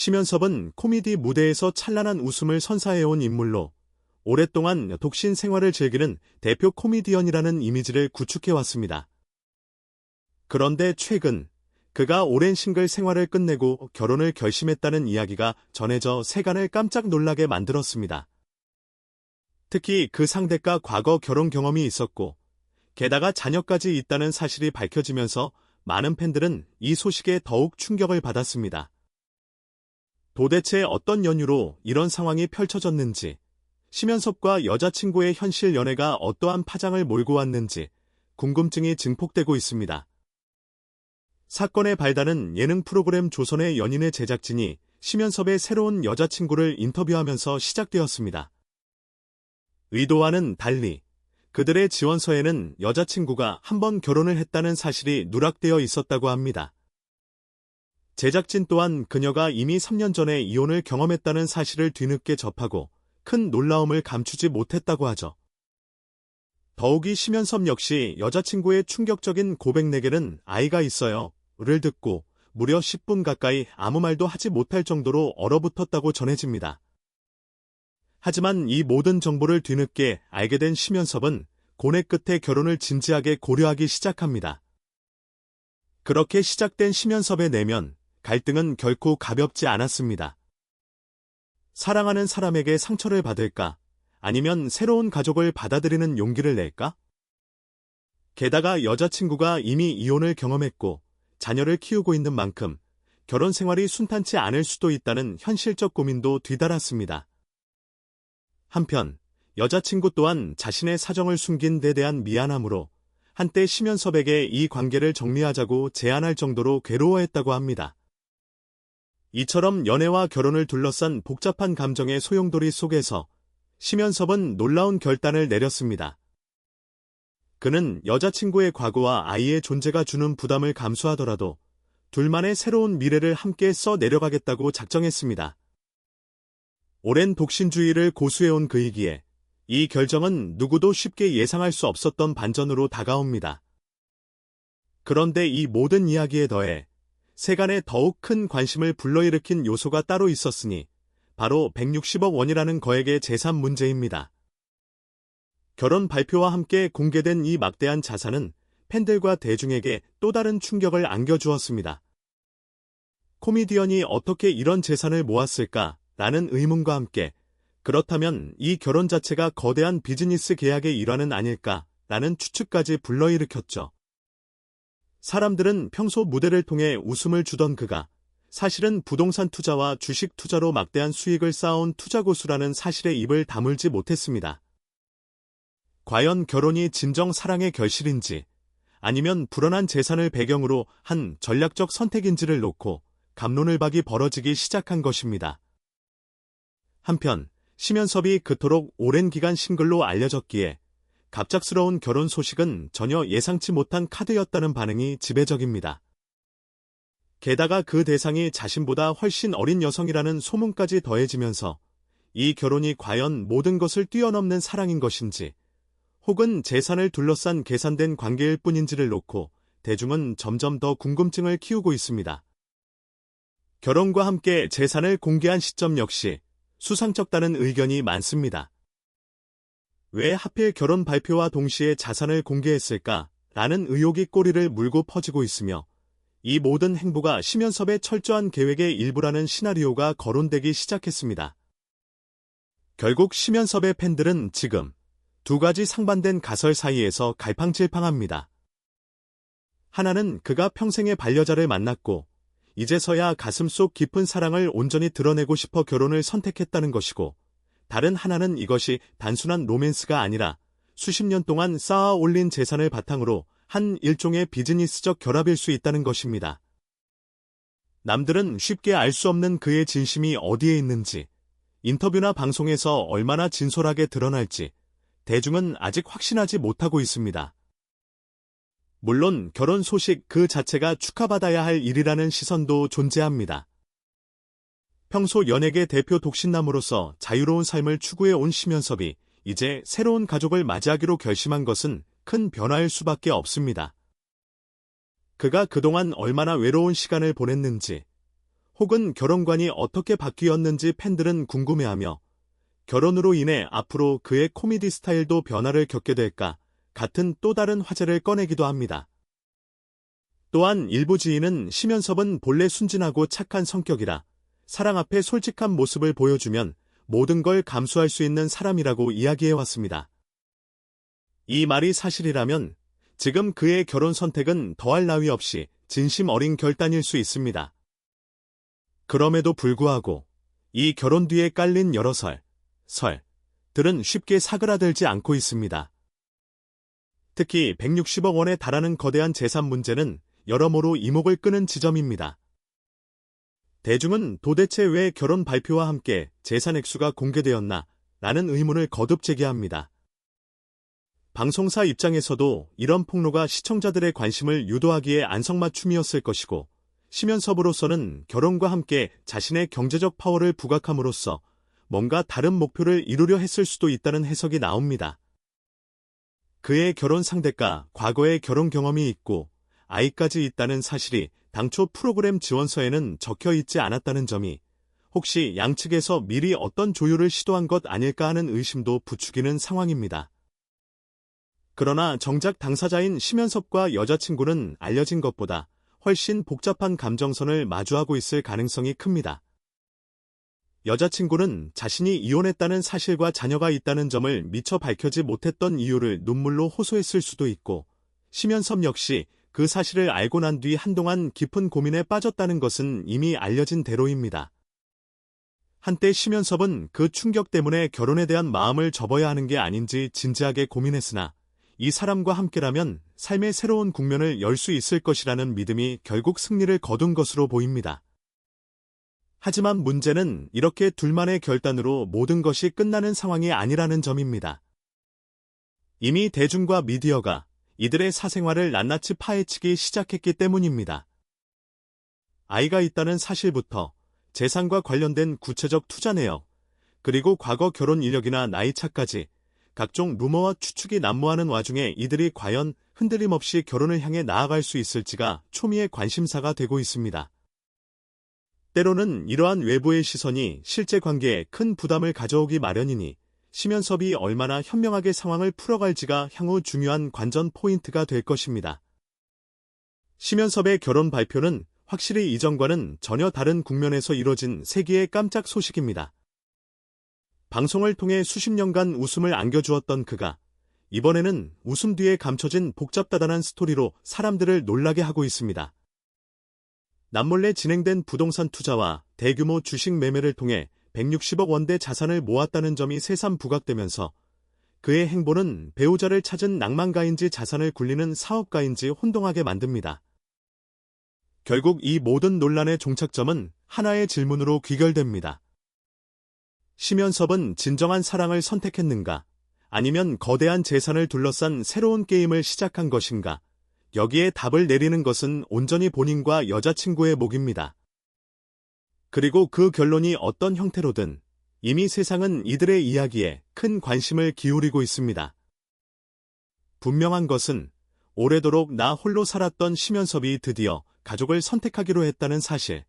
심연섭은 코미디 무대에서 찬란한 웃음을 선사해온 인물로 오랫동안 독신 생활을 즐기는 대표 코미디언이라는 이미지를 구축해왔습니다. 그런데 최근 그가 오랜 싱글 생활을 끝내고 결혼을 결심했다는 이야기가 전해져 세간을 깜짝 놀라게 만들었습니다. 특히 그 상대가 과거 결혼 경험이 있었고 게다가 자녀까지 있다는 사실이 밝혀지면서 많은 팬들은 이 소식에 더욱 충격을 받았습니다. 도대체 어떤 연유로 이런 상황이 펼쳐졌는지, 심연섭과 여자친구의 현실 연애가 어떠한 파장을 몰고 왔는지 궁금증이 증폭되고 있습니다. 사건의 발단은 예능 프로그램 조선의 연인의 제작진이 심연섭의 새로운 여자친구를 인터뷰하면서 시작되었습니다. 의도와는 달리 그들의 지원서에는 여자친구가 한 번 결혼을 했다는 사실이 누락되어 있었다고 합니다. 제작진 또한 그녀가 이미 3년 전에 이혼을 경험했다는 사실을 뒤늦게 접하고 큰 놀라움을 감추지 못했다고 하죠. 더욱이 심연섭 역시 여자친구의 충격적인 고백 내게는 아이가 있어요 를 듣고 무려 10분 가까이 아무 말도 하지 못할 정도로 얼어붙었다고 전해집니다. 하지만 이 모든 정보를 뒤늦게 알게 된 심연섭은 고뇌 끝에 결혼을 진지하게 고려하기 시작합니다. 그렇게 시작된 심연섭의 내면, 갈등은 결코 가볍지 않았습니다. 사랑하는 사람에게 상처를 받을까? 아니면 새로운 가족을 받아들이는 용기를 낼까? 게다가 여자친구가 이미 이혼을 경험했고 자녀를 키우고 있는 만큼 결혼 생활이 순탄치 않을 수도 있다는 현실적 고민도 뒤따랐습니다. 한편 여자친구 또한 자신의 사정을 숨긴 데 대한 미안함으로 한때 심연섭에게 이 관계를 정리하자고 제안할 정도로 괴로워했다고 합니다. 이처럼 연애와 결혼을 둘러싼 복잡한 감정의 소용돌이 속에서 심연섭은 놀라운 결단을 내렸습니다. 그는 여자친구의 과거와 아이의 존재가 주는 부담을 감수하더라도 둘만의 새로운 미래를 함께 써 내려가겠다고 작정했습니다. 오랜 독신주의를 고수해온 그이기에 이 결정은 누구도 쉽게 예상할 수 없었던 반전으로 다가옵니다. 그런데 이 모든 이야기에 더해 세간에 더욱 큰 관심을 불러일으킨 요소가 따로 있었으니 바로 160억 원이라는 거액의 재산 문제입니다. 결혼 발표와 함께 공개된 이 막대한 자산은 팬들과 대중에게 또 다른 충격을 안겨주었습니다. 코미디언이 어떻게 이런 재산을 모았을까? 라는 의문과 함께 그렇다면 이 결혼 자체가 거대한 비즈니스 계약의 일환은 아닐까? 라는 추측까지 불러일으켰죠. 사람들은 평소 무대를 통해 웃음을 주던 그가 사실은 부동산 투자와 주식 투자로 막대한 수익을 쌓아온 투자고수라는 사실에 입을 다물지 못했습니다. 과연 결혼이 진정 사랑의 결실인지 아니면 불어난 재산을 배경으로 한 전략적 선택인지를 놓고 갑론을박이 벌어지기 시작한 것입니다. 한편 심연섭이 그토록 오랜 기간 싱글로 알려졌기에 갑작스러운 결혼 소식은 전혀 예상치 못한 카드였다는 반응이 지배적입니다. 게다가 그 대상이 자신보다 훨씬 어린 여성이라는 소문까지 더해지면서 이 결혼이 과연 모든 것을 뛰어넘는 사랑인 것인지 혹은 재산을 둘러싼 계산된 관계일 뿐인지를 놓고 대중은 점점 더 궁금증을 키우고 있습니다. 결혼과 함께 재산을 공개한 시점 역시 수상쩍다는 의견이 많습니다. 왜 하필 결혼 발표와 동시에 자산을 공개했을까? 라는 의혹이 꼬리를 물고 퍼지고 있으며 이 모든 행보가 심연섭의 철저한 계획의 일부라는 시나리오가 거론되기 시작했습니다. 결국 심연섭의 팬들은 지금 두 가지 상반된 가설 사이에서 갈팡질팡합니다. 하나는 그가 평생의 반려자를 만났고 이제서야 가슴속 깊은 사랑을 온전히 드러내고 싶어 결혼을 선택했다는 것이고 다른 하나는 이것이 단순한 로맨스가 아니라 수십 년 동안 쌓아 올린 재산을 바탕으로 한 일종의 비즈니스적 결합일 수 있다는 것입니다. 남들은 쉽게 알 수 없는 그의 진심이 어디에 있는지, 인터뷰나 방송에서 얼마나 진솔하게 드러날지 대중은 아직 확신하지 못하고 있습니다. 물론 결혼 소식 그 자체가 축하받아야 할 일이라는 시선도 존재합니다. 평소 연예계 대표 독신남으로서 자유로운 삶을 추구해온 심연섭이 이제 새로운 가족을 맞이하기로 결심한 것은 큰 변화일 수밖에 없습니다. 그가 그동안 얼마나 외로운 시간을 보냈는지, 혹은 결혼관이 어떻게 바뀌었는지 팬들은 궁금해하며 결혼으로 인해 앞으로 그의 코미디 스타일도 변화를 겪게 될까 같은 또 다른 화제를 꺼내기도 합니다. 또한 일부 지인은 심연섭은 본래 순진하고 착한 성격이라 사랑 앞에 솔직한 모습을 보여주면 모든 걸 감수할 수 있는 사람이라고 이야기해왔습니다. 이 말이 사실이라면 지금 그의 결혼 선택은 더할 나위 없이 진심 어린 결단일 수 있습니다. 그럼에도 불구하고 이 결혼 뒤에 깔린 여러 설들은 쉽게 사그라들지 않고 있습니다. 특히 160억 원에 달하는 거대한 재산 문제는 여러모로 이목을 끄는 지점입니다. 대중은 도대체 왜 결혼 발표와 함께 재산 액수가 공개되었나 라는 의문을 거듭 제기합니다. 방송사 입장에서도 이런 폭로가 시청자들의 관심을 유도하기에 안성맞춤이었을 것이고 심연섭으로서는 결혼과 함께 자신의 경제적 파워를 부각함으로써 뭔가 다른 목표를 이루려 했을 수도 있다는 해석이 나옵니다. 그의 결혼 상대가 과거에 결혼 경험이 있고 아이까지 있다는 사실이 당초 프로그램 지원서에는 적혀 있지 않았다는 점이 혹시 양측에서 미리 어떤 조율을 시도한 것 아닐까 하는 의심도 부추기는 상황입니다. 그러나 정작 당사자인 심연섭과 여자친구는 알려진 것보다 훨씬 복잡한 감정선을 마주하고 있을 가능성이 큽니다. 여자친구는 자신이 이혼했다는 사실과 자녀가 있다는 점을 미처 밝혀지 못했던 이유를 눈물로 호소했을 수도 있고, 심연섭 역시 그 사실을 알고 난 뒤 한동안 깊은 고민에 빠졌다는 것은 이미 알려진 대로입니다. 한때 심연섭은 그 충격 때문에 결혼에 대한 마음을 접어야 하는 게 아닌지 진지하게 고민했으나 이 사람과 함께라면 삶의 새로운 국면을 열 수 있을 것이라는 믿음이 결국 승리를 거둔 것으로 보입니다. 하지만 문제는 이렇게 둘만의 결단으로 모든 것이 끝나는 상황이 아니라는 점입니다. 이미 대중과 미디어가 이들의 사생활을 낱낱이 파헤치기 시작했기 때문입니다. 아이가 있다는 사실부터 재산과 관련된 구체적 투자 내역, 그리고 과거 결혼 이력이나 나이차까지 각종 루머와 추측이 난무하는 와중에 이들이 과연 흔들림 없이 결혼을 향해 나아갈 수 있을지가 초미의 관심사가 되고 있습니다. 때로는 이러한 외부의 시선이 실제 관계에 큰 부담을 가져오기 마련이니 심연섭이 얼마나 현명하게 상황을 풀어갈지가 향후 중요한 관전 포인트가 될 것입니다. 심연섭의 결혼 발표는 확실히 이전과는 전혀 다른 국면에서 이뤄진 세기의 깜짝 소식입니다. 방송을 통해 수십 년간 웃음을 안겨주었던 그가 이번에는 웃음 뒤에 감춰진 복잡다단한 스토리로 사람들을 놀라게 하고 있습니다. 남몰래 진행된 부동산 투자와 대규모 주식 매매를 통해 160억 원대 자산을 모았다는 점이 새삼 부각되면서 그의 행보는 배우자를 찾은 낭만가인지 자산을 굴리는 사업가인지 혼동하게 만듭니다. 결국 이 모든 논란의 종착점은 하나의 질문으로 귀결됩니다. 심연섭은 진정한 사랑을 선택했는가? 아니면 거대한 재산을 둘러싼 새로운 게임을 시작한 것인가? 여기에 답을 내리는 것은 온전히 본인과 여자친구의 몫입니다. 그리고 그 결론이 어떤 형태로든 이미 세상은 이들의 이야기에 큰 관심을 기울이고 있습니다. 분명한 것은 오래도록 나 홀로 살았던 심연섭이 드디어 가족을 선택하기로 했다는 사실,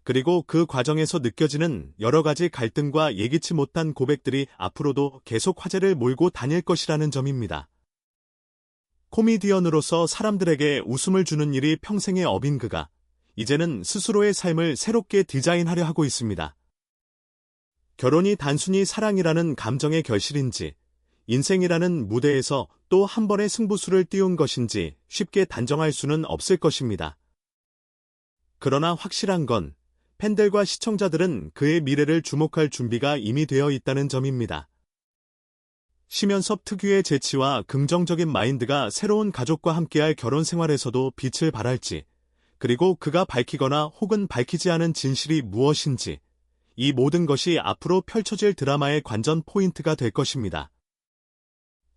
그리고 그 과정에서 느껴지는 여러 가지 갈등과 예기치 못한 고백들이 앞으로도 계속 화제를 몰고 다닐 것이라는 점입니다. 코미디언으로서 사람들에게 웃음을 주는 일이 평생의 업인 그가 이제는 스스로의 삶을 새롭게 디자인하려 하고 있습니다. 결혼이 단순히 사랑이라는 감정의 결실인지, 인생이라는 무대에서 또 한 번의 승부수를 띄운 것인지 쉽게 단정할 수는 없을 것입니다. 그러나 확실한 건 팬들과 시청자들은 그의 미래를 주목할 준비가 이미 되어 있다는 점입니다. 심연섭 특유의 재치와 긍정적인 마인드가 새로운 가족과 함께할 결혼 생활에서도 빛을 발할지, 그리고 그가 밝히거나 혹은 밝히지 않은 진실이 무엇인지, 이 모든 것이 앞으로 펼쳐질 드라마의 관전 포인트가 될 것입니다.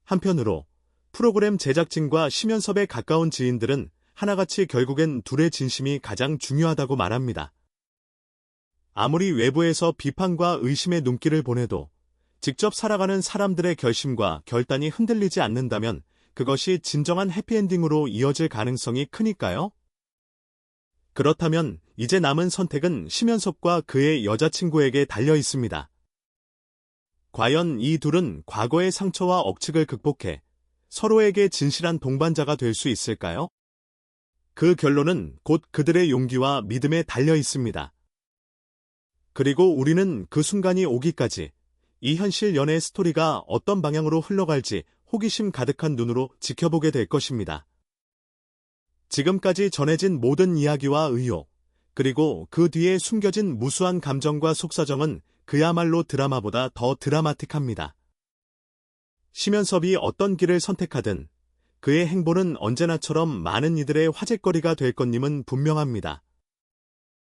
한편으로 프로그램 제작진과 심연섭의 가까운 지인들은 하나같이 결국엔 둘의 진심이 가장 중요하다고 말합니다. 아무리 외부에서 비판과 의심의 눈길을 보내도 직접 살아가는 사람들의 결심과 결단이 흔들리지 않는다면 그것이 진정한 해피엔딩으로 이어질 가능성이 크니까요. 그렇다면 이제 남은 선택은 심연섭과 그의 여자친구에게 달려 있습니다. 과연 이 둘은 과거의 상처와 억측을 극복해 서로에게 진실한 동반자가 될 수 있을까요? 그 결론은 곧 그들의 용기와 믿음에 달려 있습니다. 그리고 우리는 그 순간이 오기까지 이 현실 연애 스토리가 어떤 방향으로 흘러갈지 호기심 가득한 눈으로 지켜보게 될 것입니다. 지금까지 전해진 모든 이야기와 의혹, 그리고 그 뒤에 숨겨진 무수한 감정과 속사정은 그야말로 드라마보다 더 드라마틱합니다. 심연섭이 어떤 길을 선택하든 그의 행보는 언제나처럼 많은 이들의 화제거리가 될 것임은 분명합니다.